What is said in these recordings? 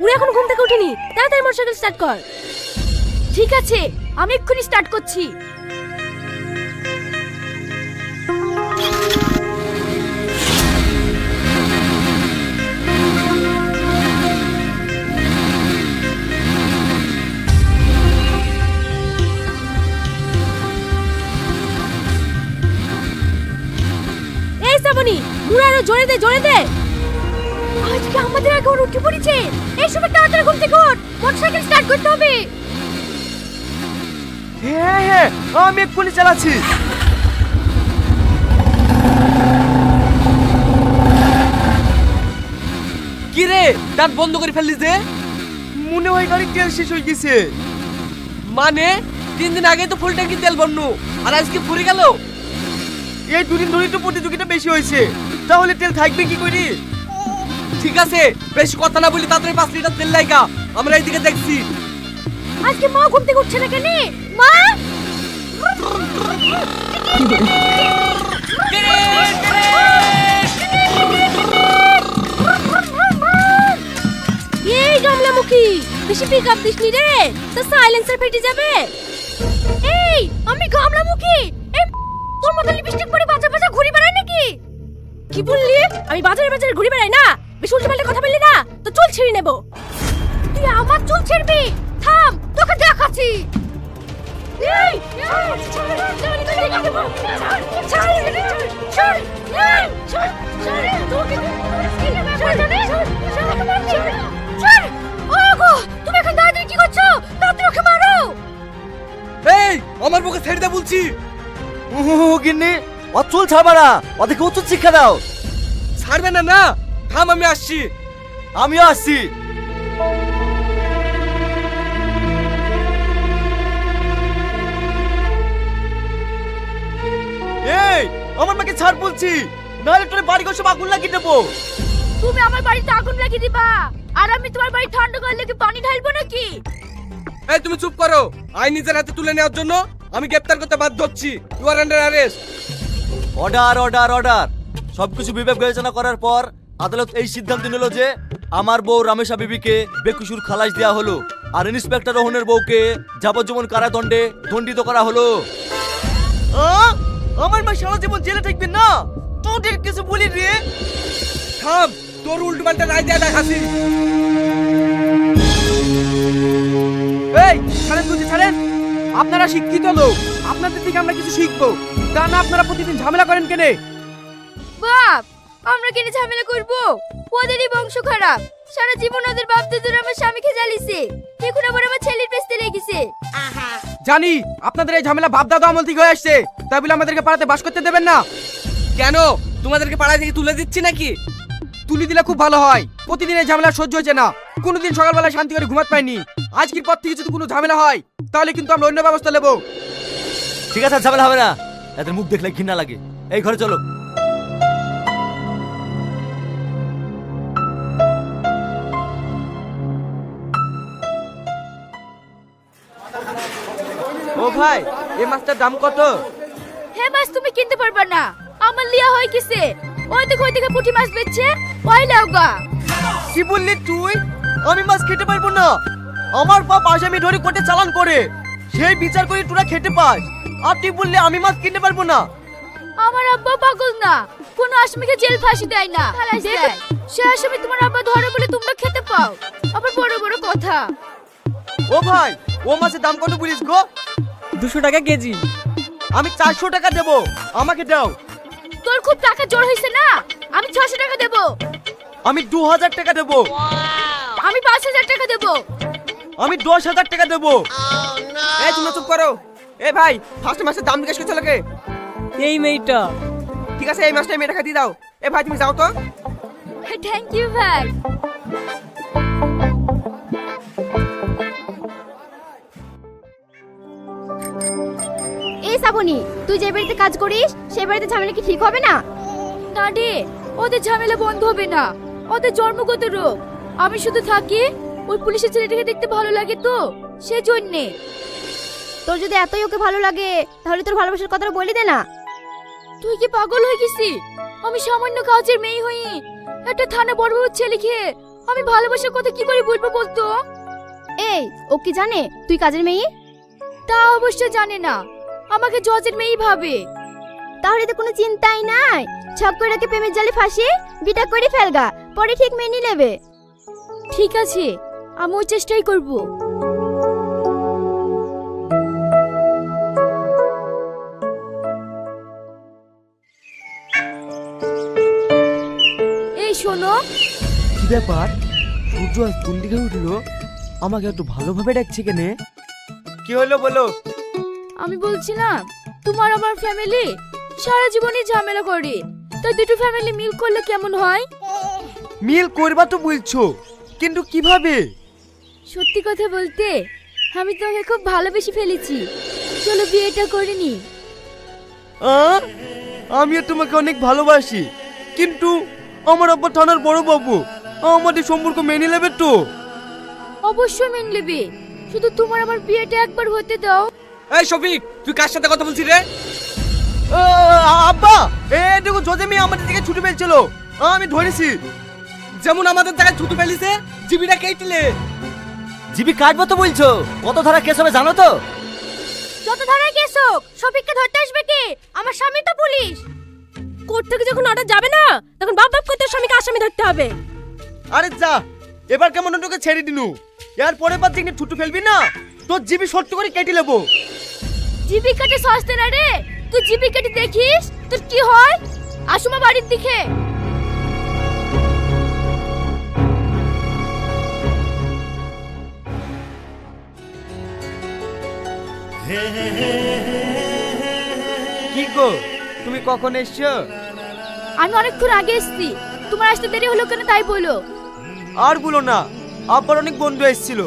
উনি এখন ঘুম থেকে উঠেনি, তাড়াতাড়ি মোটরসাইকেল স্টার্ট কর। ঠিক আছে, আমি এক্ষুনি স্টার্ট করছি। এই শ্রাবণী, মুড়া আরো জোরে দে, জোরে দে। আজকে আমাদের আগে ওর উঠে পড়েছে। এই সময় তাড়াতাড়ি ঘুম থেকে ওঠ, মোটরসাইকেল স্টার্ট করতে হবে। হ্যাঁ হ্যাঁ, আমি এক্ষুনি চালাচ্ছি। কি রে, দাঁত বন্ধ করে ফেললি যে? মনে হয় গাড়ির তেল শেষ হয়ে গেছে। মানে 3 দিন আগে তো ফুল ট্যাঙ্কি তেল ভরল, আর আজকে ফুরে গেল। এই দুদিন ধরেই তো প্রতিযোগিতা বেশি হয়েছে, তাহলে তেল থাকবে কি করি? ঠিক আছে, বেশি কথা না বলি তাড়াতাড়ি 5 লিটার তেল লাইগা, আমরা এইদিকে দেখছি। আজকে মা ঘুম থেকে উঠছে না কেন? মা! এই গামলামুখী, বেশি পিক আপ দিসনি রে, তো সাইলেন্সার ফেটে যাবে। এই আমি গামলামুখী, এই তোর মতো লিপস্টিক পরে বাজার বাজার ঘুরে বেড়ায় নাকি? কি বললি? আমি বাজারে বাজারে ঘুরে বেড়াই না? বেশি উল্টোপাল্টা কথা বললি না তো চুল ছিঁড়ে নেব। তুই আমার চুল ছিঁড়বি? থাম, তোকে দেখাচ্ছি। এই তুমি এখন দাঁড়িয়ে কি করছো? তাড়াতাড়ি ওকে মারো। এই আমার বুকে ছেড়ে দে বলছি। ও গিন্নি, ও চুল ছাড়বা না, ওদেরকে উচিত শিক্ষা দাও। ছাড়বে না না? থাম, আমি আসছি। আমিও আসছি। এই আমার মাকে ছাড় বলছি, নাহলে তোর বাড়ি ঘর সব আগুন লাগিয়ে দেবো। তুমি আমার বাড়িতে আগুন লাগিয়ে দিবা, আর আমি তোমার বাড়ি ঠান্ডা করলে কি পানি ঢালবো নাকি? এই তুমি চুপ করো। আইন নিজের হাতে তুলে নেওয়ার জন্য আমি গ্রেফতার করতে বাধ্য হচ্ছি। You are under arrest. Order order order. সবকিছু বিবেক বিবেচনা করার পর আদালত এই সিদ্ধান্ত নিল যে আমার বউ রামেশা বিবিকে বেকসুর খালাস দেওয়া হলো, আর ইন্সপেক্টর রোহনের বউকে যাবজ্জীবন কারাদণ্ডে দণ্ডিত করা হলো। আমার মা সারা জীবন জেলে থাকবে না, তোদের কিছু বলি রে। থাম, তোর উল্টোপাল্টা রায় দেয়া দেখাছি। এই ছাড়েন বুঝি, ছাড়েন। আপনারা শিক্ষিত লোক, আপনাদের থেকে আমরা কিছু শিখবো, তা না আপনারা প্রতিদিন ঝামেলা করেন কেনে? বাপ, আমরা কেন ঝামেলা করব? ওদেরই বংশ খারাপ, সারা জীবন ওদের বাপ দাদুর আমার স্বামীকে জ্বালিয়েছে, এখন আবার আমার ছেলের পেছতে লেগেছে। জানি আপনাদের এই ঝামেলা বাপ দাদা আমল থেকে হয়ে আসছে, তাই বলে আমাদেরকে পাড়াতে বাস করতে দেবেন না। কেন, তোমাদেরকে পাড়া থেকে তুলে দিচ্ছি নাকি? তুলি দিলে খুব ভালো হয়। প্রতিদিন এই ঝামেলা সহ্য হচ্ছে না, কোনোদিন সকালবেলা শান্তি করে ঘুমাতে পাইনি। আজকের পর থেকে যদি কোনো ঝামেলা হয় তাহলে কিন্তু আমরা অন্য ব্যবস্থা নেব। ঠিক আছে, ঝামেলা হবে না। এদের মুখ দেখলে ঘৃণা লাগে। এই ঘরে চলো। ও ভাই, এই মাছটার দাম কত? হ্যাঁ মাছ তুমি কিনতে পারবা না, আমার লিয়া হয় কিসে? ওই দেখো পুঁটি মাছ বেচছে, ওই লাউগা। কি বললি তুই? আমি মাছ খেতে পারবো না। আমার বাপ আসামি ধরে কোর্টে চালান করে, সেই বিচার করে তোরা খেতে পাস, আর তুই বললি আমি মাছ কিনতে পারবো না? আমার আব্বা পাগল না, কোন আসামিকে জেল ফাঁসি দেয় না। দেখো, সে আসামি তোমার আব্বা ধরে বলে তোমরা খেতে পাও, আবার বড় বড় কথা। ও ভাই, ও মাছের দাম কত বলিস গো? 200 টাকা কেজি। আমি 400 টাকা দেবো, আমাকে দাও। তোর খুব টাকা জোর হয়েছে না, আমি 600 টাকা দেবো। আমি 2000 টাকা দেবো। আমি 5000 টাকা দেবো। আমি 10,000 টাকা দেবো। এই তুমি চুপ করো। এ ভাই, ফার্স্ট মাছের দাম জিজ্ঞেস করছো লোকে? এই মেয়েটা। ঠিক আছে, এই মাছটা মেয়ে টাকা দিয়ে দাও। এ ভাই তুমি যাও তো। থ্যাংক ইউ ভাই। এই শ্রাবণী, তুই যে বাড়িতে কাজ করিস সেই বাড়িতে ঝামেলা কি ঠিক হবে না? না রে, ওদের ঝামেলা বন্ধ হবে না, ওদের জন্মগত রোগ। আমি শুধু থাকি, ওই পুলিশের ছেলেটাকে দেখতে ভালো লাগে তো সেজন্যে। তোর যদি এতই ওকে ভালো লাগে তাহলে তোর ভালোবাসার কথাটা বলি দে না। তুই কি পাগল হয়ে গেছিস? আমি সামান্য কাজের মেয়ে হই, একটা থানা বড় বড় ছেলে খেয়ে আমি ভালোবাসার কথা কি করে বলবো বলতো? এই ও কি জানে তুই কাজের মেয়ে? তা অবশ্য জানে না, আমাকে জজের মেয়েই ভাবে। তাহলে তো কোনো চিন্তাই নাই, ছক করে রাখে প্রেমের জালে ফাঁসি বিটা করে ফেলগা, পরে ঠিক মেনে নেবে। ঠিক আছে, আমি ওই চেষ্টাই করব। এই শোনো, কি ব্যাপার? সূর্য আজ কোন দিকে উঠলো? আমাকে একটু ভালোভাবে ডাকছে কেনে? কি হলো বলো? আমি বলছিলাম তোমার আমার ফ্যামিলি সারা জীবনই ঝামেলা করে, তাই দুটো ফ্যামিলি মিল করলে কেমন হয়? মিল করবা তো বলছো, কিন্তু কিভাবে? সত্যি কথা বলতে আমি তোমাকে খুব ভালোবেসে ফেলেছি, চলো বিয়েটা করে নি। আমিও তোমাকে অনেক ভালোবাসি, কিন্তু আমার আব্বা থানার বড় বাবু আমাদের সম্পর্ক মেনে নেবে তো? অবশ্যই মেনে নেবে, শুধু তোমার আমার বিয়েটা একবার হতে দাও। এই শফিক, তুই কার সাথে কথা বলছিস রে? আব্বা, এই দেখো জজে মেয়ে আমাদের দিকে ছুটে পেয়েছিল, আমি ধরেছি। যেমন আমাদের জায়গায় ছুটু ফেলিছে, জিবিটা কেটলে। জিবি কাটবো তো বলছো, কত ধারা কেস হবে জানো তো? যত ধারায় কেস হোক, শফিককে ধরতে আসবে কে? আমার স্বামী তো পুলিশ। কোর্ট থেকে যখন অর্ডার যাবে না, তখন বাপ বাপ করতে স্বামীকে আসামি ধরতে হবে। আরে যা, এবার কেমন তোকে ছেড়ে দিনু, এর পরে বার দিকে ছুটু ফেলবি না, তোর জিবি সত্য করে কেটে নেবো। জিবি কাটে সস্তে না রে, তুই জিবি কাটে দেখিস তোর কি হয়। আসমা বাড়ির দিকে। কি গো, তুমি কখন এসছো? আমি অনেকক্ষণ আগে এসেছি, তোমার আসতে দেরি হলো কেন তাই বলো। আর বলো না, আব্বার অনেক বন্ধু এসেছিল,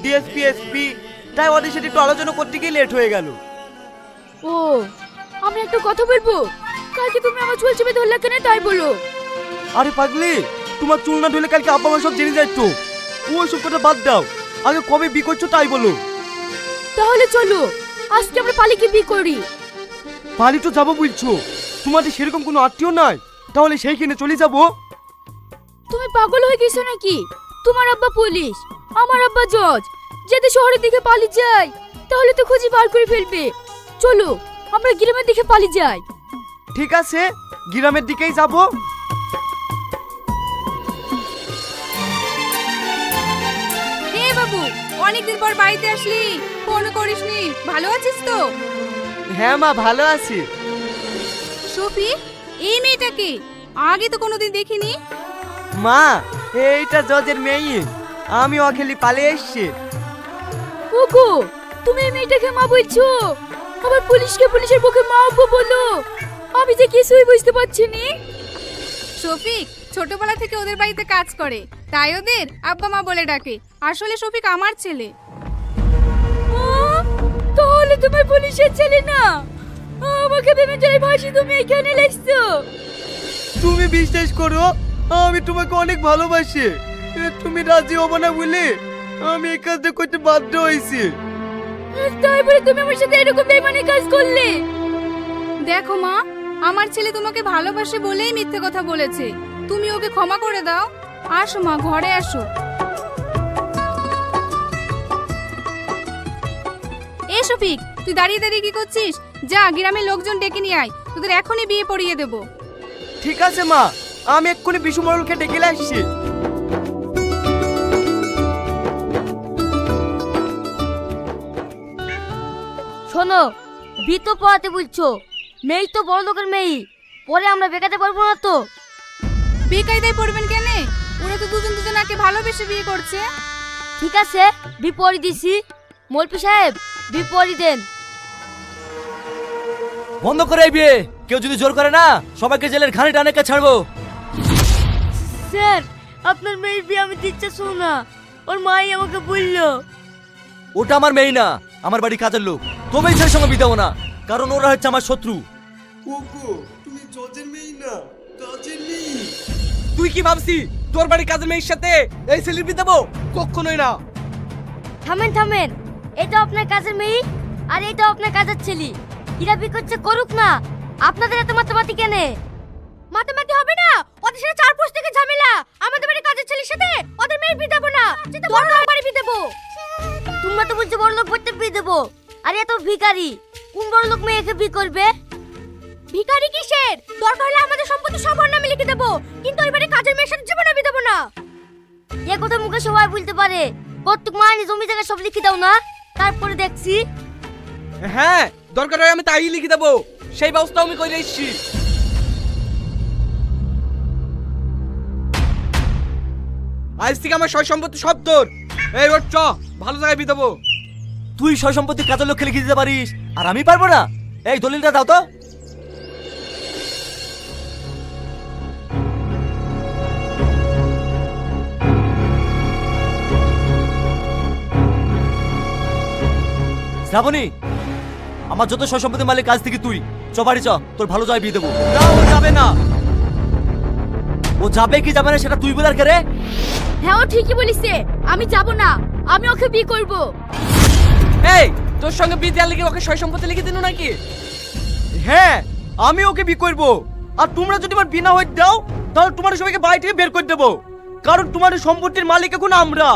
ডিএসপি এসপি, তাই ওদের সাথে একটু আলোচনা করতে গিয়ে লেট হয়ে গেল। ও, আমি একটা কথা বলবো, কালকে তুমি আমার চুল চেপে ধরলে কেন তাই বলো। আরে পাগলি, তোমার চুল না ধরলে কালকে আব্বা আমার সব জেনে যায় তো। ওই সব কথা বাদ দাও, আগে কবে বিয়ে করছো তাই বলো। তাহলে চলো আজকে আমরা পালিকে বিয়ে করি। বাড়ি তো যাবো বলছো, তোমাদের সেরকম কোনো আত্মীয় নাই, তাহলে সেইখানে চলে যাবো। তুমি পাগল হয়ে গেছো নাকি? তোমার আব্বা পুলিশ, আমার আব্বা জজ, যদি শহরের দিকে পালিয়ে যাই তাহলে তো খুঁজে বার করে ফেলবে। চলো আমরা গ্রামের দিকে পালিয়ে যাই। ঠিক আছে, গ্রামের দিকেই যাবো। হে বাবু, অনেকদিন পর বাড়িতে আসলি, ফোন করিসনি, ভালো আছিস তো? হ্যাঁ মা, ভালো আছি। সফি, এই মেয়েটাকে আগে তো কোনোদিন দেখিনি। মা, এইটা জজের মেয়ে, আমি অখেলি পালিয়ে এসছি। ওগো, তুমি এই মেয়েটাকে মা বলছো, আবার পুলিশকে পুলিশের পক্ষে মা আব্বু বলো, আমি যে কিছুই বুঝতে পারছি নি। শফিক ছোটবেলা থেকে ওদের বাড়িতে কাজ করে, তাই ওদের আব্বা মা বলে ডাকে। আসলে শফিক আমার ছেলে। তাহলে তোমার পুলিশের ছেলে না? আমাকে ভেবে যাই ভাসি তুমি এখানে লেখছো। তুমি বিশ্বাস করো, আমি তোমাকে অনেক ভালোবাসি, তুমি রাজি হবো না বলে আমি এই কাজটা করতে বাধ্য হয়েছি। তাই বলে তুমি আমার সাথে এরকম বেইমানি কাজ করলে? দেখো মা, আমার ছেলে তোমাকে ভালোবাসে বলেই মিথ্যে কথা বলেছে, তুমি ওকে ক্ষমা করে দাও। আসো মা, ঘরে আসো। এ শফিক, তুই দাঁড়িয়ে দাঁড়িয়ে কি করছিস? যা গ্রামের লোকজন ডেকে নিয়ে আয়, তোদের এখনই বিয়ে পড়িয়ে দেবো। ঠিক আছে মা, আমি এক্ষুনি বিশু মরলকে ডেকে আসছি। শোনো, বিয়ে তো পড়াতে বলছো, মেয়ে তো বড় লোকের মেয়ে, পরে আমরা বেকাতে পারবো না তো। বেকায়দায় পড়বেন কেন? ওরা তো দুজন দুজনাকে ভালোবেসে বিয়ে করছে। ঠিক আছে, বিপরি দিছি। মলপি সাহেব, বিপরি দেন। বন্ধ করে এই বিয়ে, কেউ যদি জোর করে না সবাইকে জেলের ঘানি টানে ছাড়বো। স্যার, আপনার মেয়ের বিয়ে আমি দিতে চাই না, ওর মাই আমাকে বললো। ওটা আমার মেয়ে না, আমার বাড়ি কাজের লোক, তবেই সেই সঙ্গে বিদাও না, কারণ ওরা হচ্ছে আমার শত্রু। তুমি জজের মেয়ে না, কাজের মেয়ে। তুই কি ভাবছি তোর বাড়ি কাজের মেয়ের সাথে এই ছেলের বিয়ে দেবো? কখনোই না। থামেন থামেন, এটা আপনার কাজের মেয়ে আর এটা আপনার কাজের ছেলে, এরা বিয়ে করছে করুক না, আপনাদের এত মাতামাতি কেনে? মাতামাতি হবে না, ওদের সাথে চার পোস্ট থেকে ঝামেলা, আমাদের বাড়ির কাজের ছেলের সাথে ওদের বাড়ি বিয়ে দেবো না, দরকার বাড়ি বিয়ে দেবো। তোমরা তো বলছো বড় লোক পড়তে বিয়ে দেবো, আর এত ভিখারি, কোন বড় লোক মেয়েকে বিয়ে করবে? ভিখারি কিসের? দরকার হলে আমাদের সম্পত্তি সব ওর নামে লিখে দেবো, কিন্তু ওই বাড়ি কাজের মেয়ের সাথে জীবনে বিয়ে দেবো না। এ কথা মুখে সবাই বলতে পারে, কতটুক মাইনে জমি জায়গা সব লিখে দাও না, তারপরে দেখছি। হ্যাঁ, দরকার হয় আমি তাই লিখে দেবো, সেই ব্যবস্থা আমি করে এসেছি। আজ থেকে আমার সয় সম্পত্তি সব তোর। এই ওর চ, ভালো জায়গায় বিয়ে দেবো। তুই সয় সম্পত্তি কাজের লোককে লিখে দিতে পারিস, আর আমি পারবো না? এই দলিলটা দাও তো। শ্রাবণী, আমার যত সয় সম্পত্তির মালিক কাজ থেকে তুই। চ বাড়ি চ, তোর ভালো জায়গায় বিয়ে দেবো। না, ও যাবে না। ও যাবে কি যাবে না সেটা তুই বলার কে রে? হ্যাঁ, ও ঠিকই বলিছে, আমি যাব না, আমি ওকে বিয়ে করব। এই, তোর সঙ্গে বিয়ে দেওয়ার লিখে ওকে সয় সম্পত্তি লিখে দিন নাকি? হ্যাঁ, আমি ওকে বিয়ে করবো। আর তোমরা যদি আমার বিয়ে না হয়ে দাও, তাহলে তোমার সবাইকে বাড়ি থেকে বের করে দেবো, কারণ তোমার সম্পত্তির মালিক এখন আমরা।